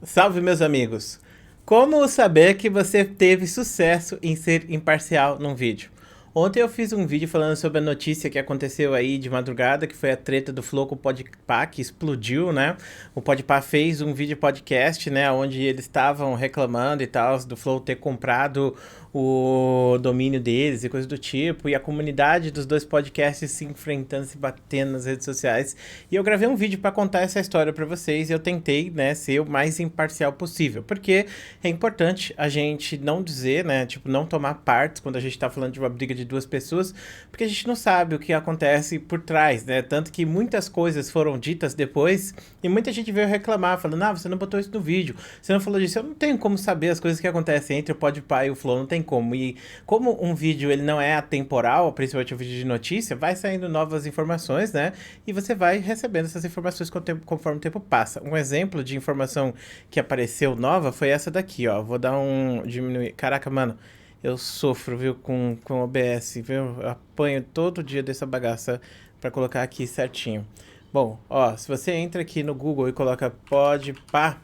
Salve, meus amigos! Como saber que você teve sucesso em ser imparcial num vídeo? Ontem eu fiz um vídeo falando sobre a notícia que aconteceu aí de madrugada, que foi a treta do Flow com o Podpah, que explodiu, né? O Podpah fez um vídeo podcast, né, onde eles estavam reclamando e tal, do Flow ter comprado o domínio deles e coisa do tipo, e a comunidade dos dois podcasts se enfrentando, se batendo nas redes sociais. E eu gravei um vídeo para contar essa história para vocês e eu tentei, né, ser o mais imparcial possível, porque é importante a gente não dizer, né, tipo, não tomar partes quando a gente tá falando de uma briga de duas pessoas, porque a gente não sabe o que acontece por trás, né? Tanto que muitas coisas foram ditas depois e muita gente veio reclamar, falando: "Ah, você não botou isso no vídeo, você não falou disso". Eu não tenho como saber as coisas que acontecem entre o Podpah e o Flow, não tem como. E como um vídeo ele não é atemporal, principalmente um vídeo de notícia, vai saindo novas informações, né? E você vai recebendo essas informações conforme o tempo passa. Um exemplo de informação que apareceu nova foi essa daqui, ó. Vou dar um diminuir. Caraca, mano, eu sofro, viu, com OBS, viu? Eu apanho todo dia dessa bagaça pra colocar aqui certinho. Bom, ó, se você entra aqui no Google e coloca Podpah,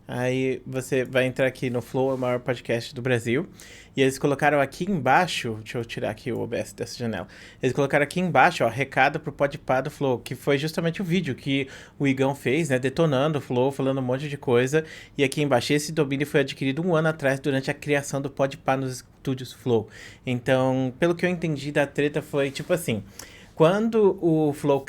aí você vai entrar aqui no Flow, é o maior podcast do Brasil. E eles colocaram aqui embaixo, deixa eu tirar aqui o OBS dessa janela. Eles colocaram aqui embaixo, ó, recado pro Podpah do Flow, que foi justamente o vídeo que o Igão fez, né, detonando o Flow, falando um monte de coisa. E aqui embaixo, esse domínio foi adquirido um ano atrás, durante a criação do Podpah nos estúdios Flow. Então, pelo que eu entendi da treta, foi tipo assim: quando o Flow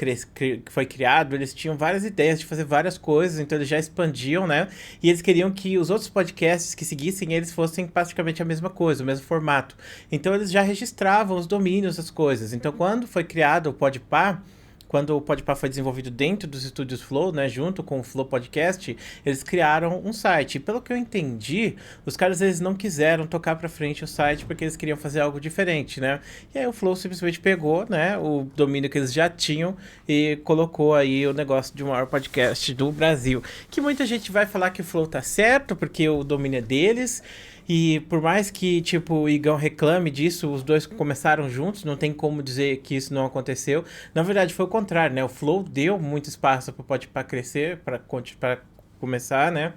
foi criado, eles tinham várias ideias de fazer várias coisas, então eles já expandiam, né? E eles queriam que os outros podcasts que seguissem eles fossem praticamente a mesma coisa, o mesmo formato. Então eles já registravam os domínios das coisas. Então quando foi criado o Podpah, quando o Podpah foi desenvolvido dentro dos estúdios Flow, né, junto com o Flow Podcast, eles criaram um site. E pelo que eu entendi, os caras eles não quiseram tocar para frente o site porque eles queriam fazer algo diferente, né? E aí o Flow simplesmente pegou, né, o domínio que eles já tinham e colocou aí o negócio de um maior podcast do Brasil. Que muita gente vai falar que o Flow tá certo porque o domínio é deles. E por mais que, tipo, o Igão reclame disso, os dois começaram juntos, não tem como dizer que isso não aconteceu. Na verdade, foi o contrário, né? O Flow deu muito espaço pro Podpah crescer, para começar, né?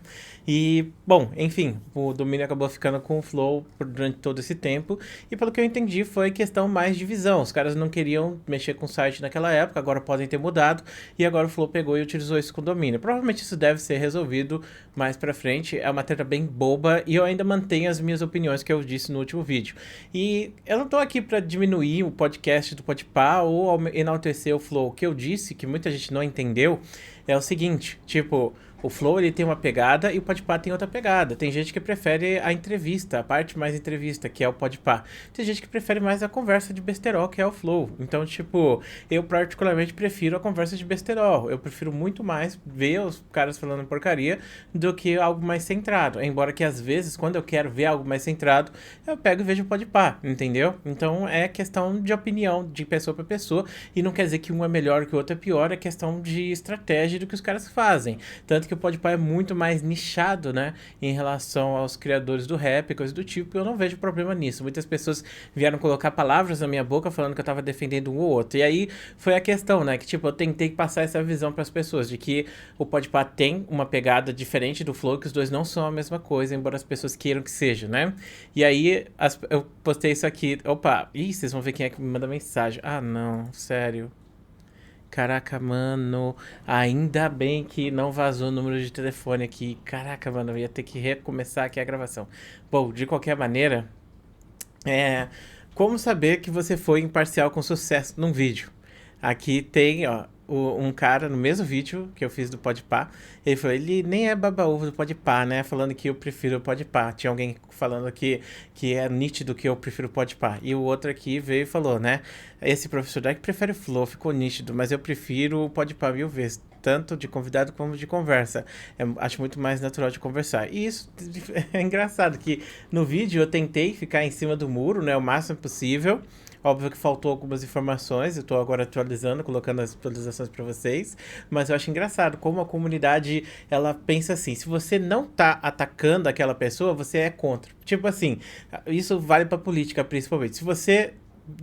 E, bom, enfim, o domínio acabou ficando com o Flow durante todo esse tempo. E pelo que eu entendi, foi questão mais de visão. Os caras não queriam mexer com o site naquela época, agora podem ter mudado. E agora o Flow pegou e utilizou isso com o domínio. Provavelmente isso deve ser resolvido mais pra frente. É uma treta bem boba e eu ainda mantenho as minhas opiniões que eu disse no último vídeo. E eu não tô aqui pra diminuir o podcast do Podpah ou enaltecer o Flow. O que eu disse, que muita gente não entendeu, é o seguinte, tipo, o Flow ele tem uma pegada e o Podpah tem outra pegada. Tem gente que prefere a entrevista, a parte mais entrevista, que é o Podpah. Tem gente que prefere mais a conversa de besterol, que é o Flow. Então, tipo, eu particularmente prefiro a conversa de besterol. Eu prefiro muito mais ver os caras falando porcaria do que algo mais centrado. Embora que às vezes, quando eu quero ver algo mais centrado, eu pego e vejo o Podpah, entendeu? Então é questão de opinião, de pessoa para pessoa. E não quer dizer que um é melhor que o outro é pior, é questão de estratégia do que os caras fazem. Tanto que o Podpah é muito mais nichado, né, em relação aos criadores do rap e coisa do tipo, e eu não vejo problema nisso. Muitas pessoas vieram colocar palavras na minha boca falando que eu tava defendendo um ou outro. E aí foi a questão, né, que tipo, eu tentei passar essa visão para as pessoas de que o Podpah tem uma pegada diferente do Flow, que os dois não são a mesma coisa, embora as pessoas queiram que seja, né? E aí eu postei isso aqui, opa, ih, vocês vão ver quem é que me manda mensagem. Ah, não, sério. Caraca, mano, ainda bem que não vazou o número de telefone aqui. Caraca, mano, eu ia ter que recomeçar aqui a gravação. Bom, de qualquer maneira, é. Como saber que você foi imparcial com sucesso num vídeo? Aqui tem, ó, um cara no mesmo vídeo que eu fiz do Podpah. Ele falou, ele nem é baba-ovo do Podpah, né? Falando que eu prefiro o Podpah. Tinha alguém falando que é nítido que eu prefiro o Podpah. E o outro aqui veio e falou, né? Esse professor daqui prefere o Flow, ficou nítido, mas eu prefiro o Podpah 1000 vezes. Tanto de convidado como de conversa. Acho muito mais natural de conversar. E isso é engraçado, que no vídeo eu tentei ficar em cima do muro, né? O máximo possível. Óbvio que faltou algumas informações, eu tô agora atualizando, colocando as atualizações para vocês, mas eu acho engraçado como a comunidade, ela pensa assim, se você não tá atacando aquela pessoa, você é contra. Tipo assim, isso vale pra política principalmente. Se você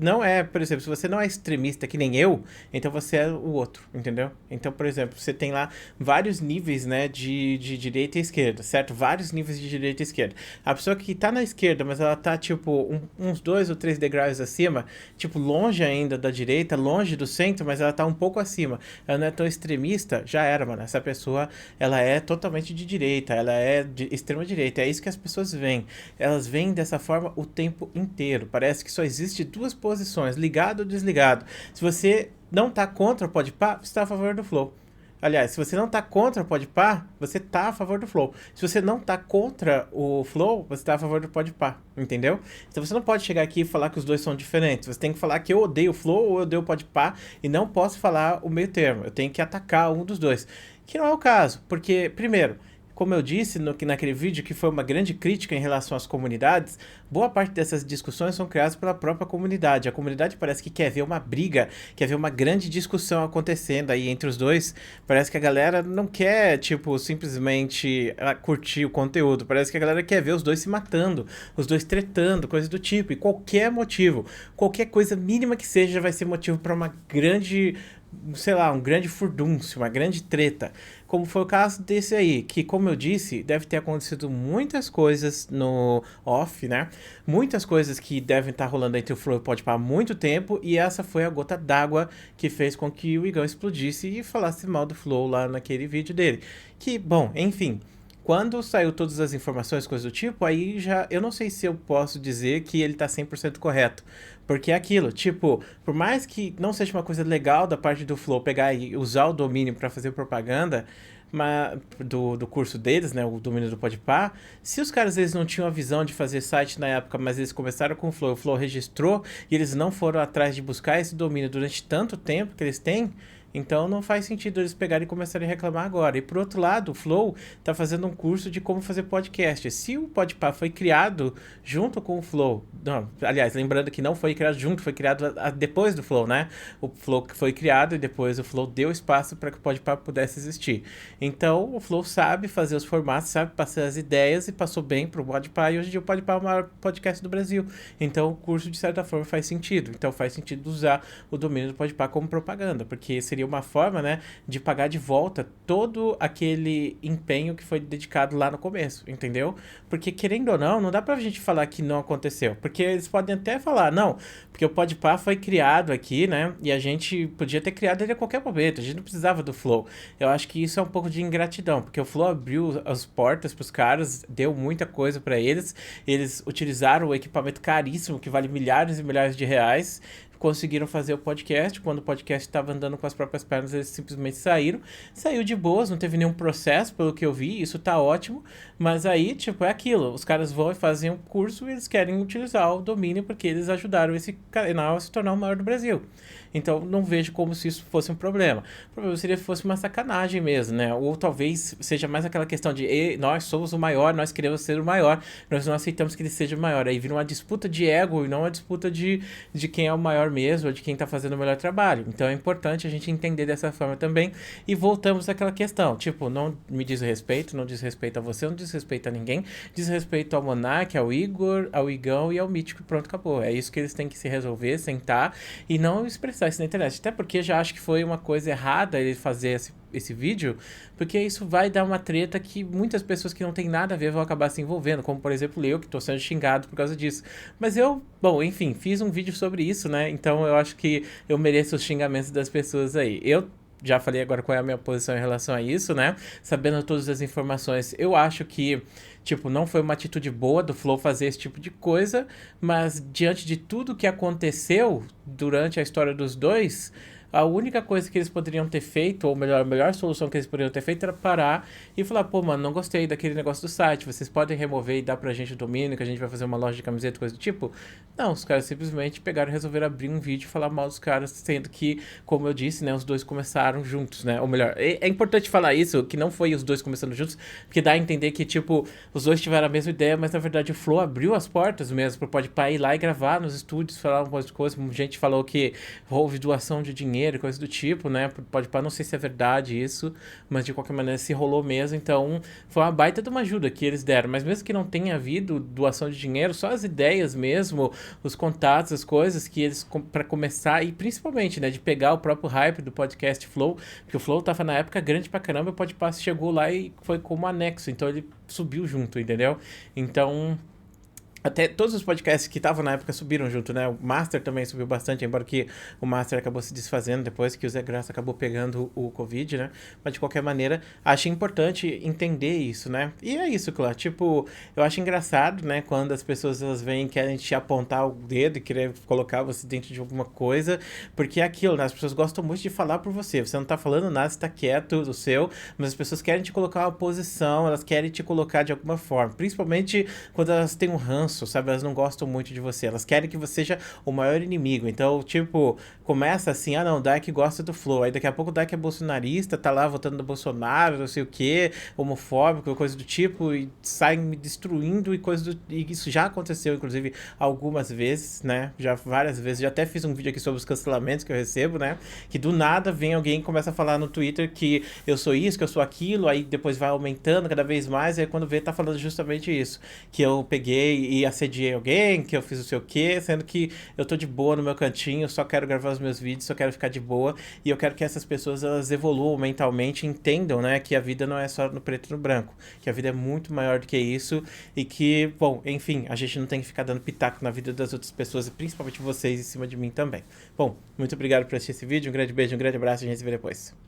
não é, por exemplo, se você não é extremista que nem eu, então você é o outro, entendeu? Então, por exemplo, você tem lá vários níveis, né, de direita e esquerda, certo? Vários níveis de direita e esquerda. A pessoa que tá na esquerda, mas ela tá, tipo, uns 2 ou 3 degraus acima, tipo, longe ainda da direita, longe do centro, mas ela tá um pouco acima. Ela não é tão extremista, já era, mano. Essa pessoa, ela é totalmente de direita, ela é de extrema direita. É isso que as pessoas veem. Elas veem dessa forma o tempo inteiro. Parece que só existe duas posições, ligado ou desligado. Se você não tá contra o Podpah, você tá a favor do Flow. Aliás, se você não tá contra o Podpah, você tá a favor do Flow. Se você não tá contra o Flow, você tá a favor do Podpah, entendeu? Então você não pode chegar aqui e falar que os dois são diferentes. Você tem que falar que eu odeio o Flow ou eu odeio o Podpah e não posso falar o meio termo. Eu tenho que atacar um dos dois. Que não é o caso, porque, primeiro, como eu disse naquele vídeo, que foi uma grande crítica em relação às comunidades, boa parte dessas discussões são criadas pela própria comunidade. A comunidade parece que quer ver uma briga, quer ver uma grande discussão acontecendo aí entre os dois. Parece que a galera não quer, tipo, simplesmente curtir o conteúdo. Parece que a galera quer ver os dois se matando, os dois tretando, coisa do tipo. E qualquer motivo, qualquer coisa mínima que seja, vai ser motivo para uma grande, sei lá, um grande furdúncio, uma grande treta. Como foi o caso desse aí, que, como eu disse, deve ter acontecido muitas coisas no off, né? Muitas coisas que devem estar rolando entre o Flow e o Podpah há muito tempo, e essa foi a gota d'água que fez com que o Igão explodisse e falasse mal do Flow lá naquele vídeo dele. Que, bom, enfim. Quando saiu todas as informações, coisas do tipo, aí já eu não sei se eu posso dizer que ele tá 100% correto. Porque é aquilo, tipo, por mais que não seja uma coisa legal da parte do Flow pegar e usar o domínio para fazer propaganda do curso deles, né, o domínio do Podpah, se os caras eles não tinham a visão de fazer site na época, mas eles começaram com o Flow registrou e eles não foram atrás de buscar esse domínio durante tanto tempo que eles têm, então não faz sentido eles pegarem e começarem a reclamar agora. E por outro lado, o Flow tá fazendo um curso de como fazer podcast. Se o Podpah foi criado junto com o Flow, não, aliás, lembrando que não foi criado junto, foi criado depois do Flow, né? O Flow foi criado e depois o Flow deu espaço para que o Podpah pudesse existir. Então o Flow sabe fazer os formatos, sabe passar as ideias e passou bem pro Podpah e hoje em dia o Podpah é o maior podcast do Brasil. Então o curso de certa forma faz sentido. Então faz sentido usar o domínio do Podpah como propaganda, porque seria uma forma, né, de pagar de volta todo aquele empenho que foi dedicado lá no começo, entendeu? Porque querendo ou não, não dá pra gente falar que não aconteceu, porque eles podem até falar, não, porque o Podpah foi criado aqui, né, e a gente podia ter criado ele a qualquer momento, a gente não precisava do Flow. Eu acho que isso é um pouco de ingratidão, porque o Flow abriu as portas pros caras, deu muita coisa pra eles, eles utilizaram o equipamento caríssimo, que vale milhares e milhares de reais, conseguiram fazer o podcast. Quando o podcast estava andando com as próprias pernas, eles simplesmente saíram. Saiu de boas, não teve nenhum processo, pelo que eu vi, isso tá ótimo. Mas aí, tipo, é aquilo. Os caras vão e fazem um curso e eles querem utilizar o domínio porque eles ajudaram esse canal a se tornar o maior do Brasil. Então, não vejo como se isso fosse um problema. O problema seria que fosse uma sacanagem mesmo, né? Ou talvez seja mais aquela questão de nós somos o maior, nós queremos ser o maior, nós não aceitamos que ele seja o maior. Aí vira uma disputa de ego e não uma disputa de quem é o maior mesmo, ou de quem tá fazendo o melhor trabalho. Então é importante a gente entender dessa forma também. E voltamos àquela questão, tipo, não me diz respeito, não diz respeito a você, não diz respeito a ninguém, diz respeito ao Monark, ao Igor, ao Igão e ao Mítico, pronto, acabou. É isso que eles têm que se resolver, sentar e não expressar isso na internet. Até porque já acho que foi uma coisa errada ele fazer esse vídeo, porque isso vai dar uma treta que muitas pessoas que não tem nada a ver vão acabar se envolvendo, como por exemplo eu, que tô sendo xingado por causa disso. Mas eu, bom, enfim, fiz um vídeo sobre isso, né? Então eu acho que eu mereço os xingamentos das pessoas aí. Eu já falei agora qual é a minha posição em relação a isso, né? Sabendo todas as informações, eu acho que, tipo, não foi uma atitude boa do Flow fazer esse tipo de coisa, mas diante de tudo que aconteceu durante a história dos dois, a única coisa que eles poderiam ter feito, ou melhor, a melhor solução que eles poderiam ter feito era parar e falar, pô, mano, não gostei daquele negócio do site, vocês podem remover e dar pra gente o domínio, que a gente vai fazer uma loja de camiseta, coisa do tipo. Não, os caras simplesmente pegaram e resolveram abrir um vídeo e falar mal dos caras, sendo que, como eu disse, né, os dois começaram juntos, né? Ou melhor, é importante falar isso, que não foi os dois começando juntos, porque dá a entender que, tipo, os dois tiveram a mesma ideia, mas na verdade o Flow abriu as portas mesmo pro Podpah ir lá e gravar nos estúdios, falar um monte de coisa. Gente falou que houve doação de dinheiro dinheiro, coisa do tipo, né? Pode não sei se é verdade isso, mas de qualquer maneira se rolou mesmo. Então foi uma baita de uma ajuda que eles deram. Mas mesmo que não tenha havido doação de dinheiro, só as ideias mesmo, os contatos, as coisas que eles, para começar, e principalmente, né, de pegar o próprio hype do podcast Flow, porque o Flow tava na época grande pra caramba, o Podpass chegou lá e foi como anexo, então ele subiu junto, entendeu? Então, até todos os podcasts que estavam na época subiram junto, né? O Master também subiu bastante, embora que o Master acabou se desfazendo depois que o Zé Graça acabou pegando o Covid, né? Mas de qualquer maneira, achei importante entender isso, né? E é isso, Clã. Tipo, eu acho engraçado, né? Quando as pessoas elas vêm e querem te apontar o dedo e querer colocar você dentro de alguma coisa, porque é aquilo, né? As pessoas gostam muito de falar por você. Você não tá falando nada, você tá quieto do seu, mas as pessoas querem te colocar uma posição, elas querem te colocar de alguma forma. Principalmente quando elas têm um ranço, sabe? Elas não gostam muito de você. Elas querem que você seja o maior inimigo. Então, tipo, começa assim, ah não, o Dark gosta do Flow. Aí daqui a pouco o Dark é bolsonarista, tá lá votando no Bolsonaro, não sei o que, homofóbico, coisa do tipo, e sai me destruindo e coisa do... E isso já aconteceu, inclusive, algumas vezes, né? Já várias vezes. Já até fiz um vídeo aqui sobre os cancelamentos que eu recebo, né? Que do nada vem alguém e começa a falar no Twitter que eu sou isso, que eu sou aquilo, aí depois vai aumentando cada vez mais, e aí quando vê, tá falando justamente isso. Que eu peguei e assediei alguém, que eu fiz não sei o quê, sendo que eu tô de boa no meu cantinho, só quero gravar os meus vídeos, só quero ficar de boa, e eu quero que essas pessoas elas evoluam mentalmente, entendam, né, que a vida não é só no preto e no branco, que a vida é muito maior do que isso, e que, bom, enfim, a gente não tem que ficar dando pitaco na vida das outras pessoas, e principalmente vocês em cima de mim também. Bom, muito obrigado por assistir esse vídeo, um grande beijo, um grande abraço, e a gente se vê depois.